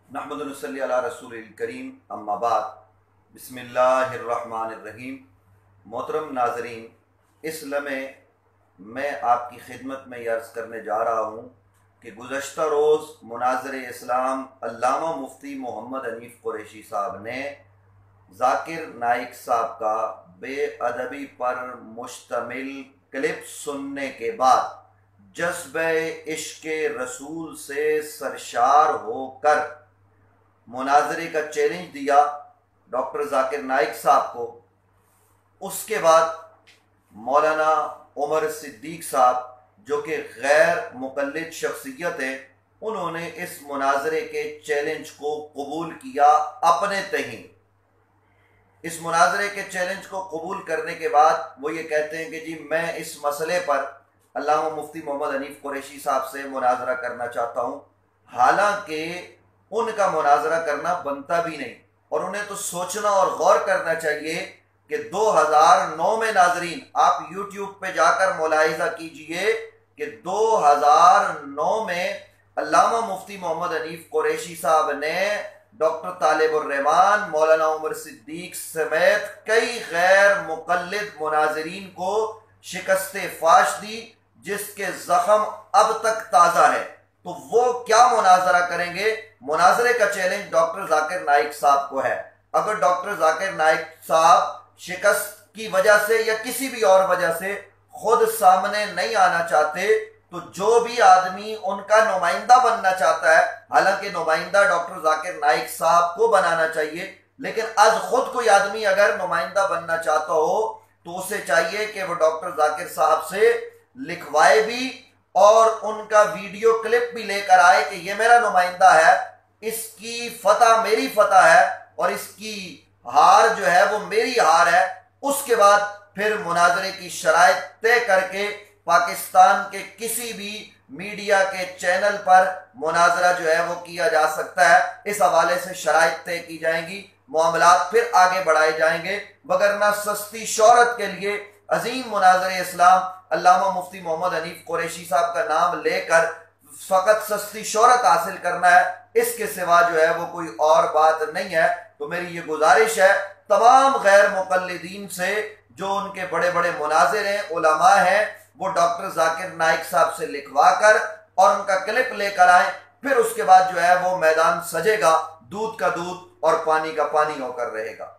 नहमदुन नसल्ली अला रसूलिल करीम अम्मा बाद बिस्मिल्लाहिर्रहमानिर्रहीम। मोहतरम नाज़रीन, इस लम्हे मैं आपकी खिदमत में अर्ज़ करने जा रहा हूँ कि गुज़श्ता रोज़ मुनाज़िर इस्लाम अल्लामा मुफ्ती मोहम्मद हनीफ़ कुरैशी साहब ने ज़ाकिर नाइक साहब का बेअदबी पर मुश्तमिल क्लिप सुनने के बाद जज्बे इश्क़ रसूल से सरशार होकर मुनाज़रे का चैलेंज दिया डॉक्टर ज़ाकिर नाइक साहब को। उसके बाद मौलाना उमर सिद्दीक साहब, जो कि गैर मुक़ल्लिद शख्सियत है, उन्होंने इस मुनाज़रे के चैलेंज को कबूल किया अपने तहीं। इस मुनाज़रे के चैलेंज को कबूल करने के बाद वो ये कहते हैं कि जी मैं इस मसले पर अल्लामा मुफ्ती मोहम्मद हनीफ़ कुरैशी साहब से मुनाज़रा करना चाहता हूँ। हालांकि उनका मुनाज़रा करना बनता भी नहीं, और उन्हें तो सोचना और गौर करना चाहिए कि 2009 में, नाजरीन आप यूट्यूब पे जाकर मुलाहिज़ा कीजिए कि 2009 में अल्लामा मुफ्ती मोहम्मद हनीफ़ कुरैशी साहब ने डॉक्टर तालिबुर रहमान, मौलाना उमर सिद्दीक समेत कई गैर मुक़ल्लिद मुनाज़रीन को शिकस्ते फाश दी, जिसके जख्म अब तक ताज़ा है। तो वो क्या मुनाज़रा करेंगे? मुनाज़रे का चैलेंज डॉक्टर ज़ाकिर नाइक साहब को है। अगर डॉक्टर ज़ाकिर नाइक साहब शिकस्त की वजह से या किसी भी और वजह से खुद सामने नहीं आना चाहते, तो जो भी आदमी उनका नुमाइंदा बनना चाहता है, हालांकि नुमाइंदा डॉक्टर ज़ाकिर नाइक साहब को बनाना चाहिए, लेकिन आज खुद कोई आदमी अगर नुमाइंदा बनना चाहता हो तो उसे चाहिए कि वो डॉक्टर ज़ाकिर साहब से लिखवाए भी और उनका वीडियो क्लिप भी लेकर आए कि ये मेरा नुमाइंदा है, इसकी फतह मेरी फतह है और इसकी हार जो है वो मेरी हार है। उसके बाद फिर मुनाज़रे की शराइत तय करके पाकिस्तान के किसी भी मीडिया के चैनल पर मुनाज़रा जो है वो किया जा सकता है। इस हवाले से शराइत तय की जाएंगी, मामलात फिर आगे बढ़ाए जाएंगे। वगरना सस्ती शोहरत के लिए अजीम मुनाज़िर इस्लाम अल्लामा मुफ्ती मोहम्मद हनीफ़ कुरैशी साहब का नाम लेकर फकत सस्ती शोहरत हासिल करना है, इसके सिवा जो है वो कोई और बात नहीं है। तो मेरी ये गुजारिश है तमाम गैर मुक़ल्लिदीन से, जो उनके बड़े बड़े मुनाज़िर हैं, उलमा हैं, वो डॉक्टर ज़ाकिर नाइक साहब से लिखवा कर और उनका क्लिप लेकर आए। फिर उसके बाद जो है वो मैदान सजेगा, दूध का दूध और पानी का पानी होकर रहेगा।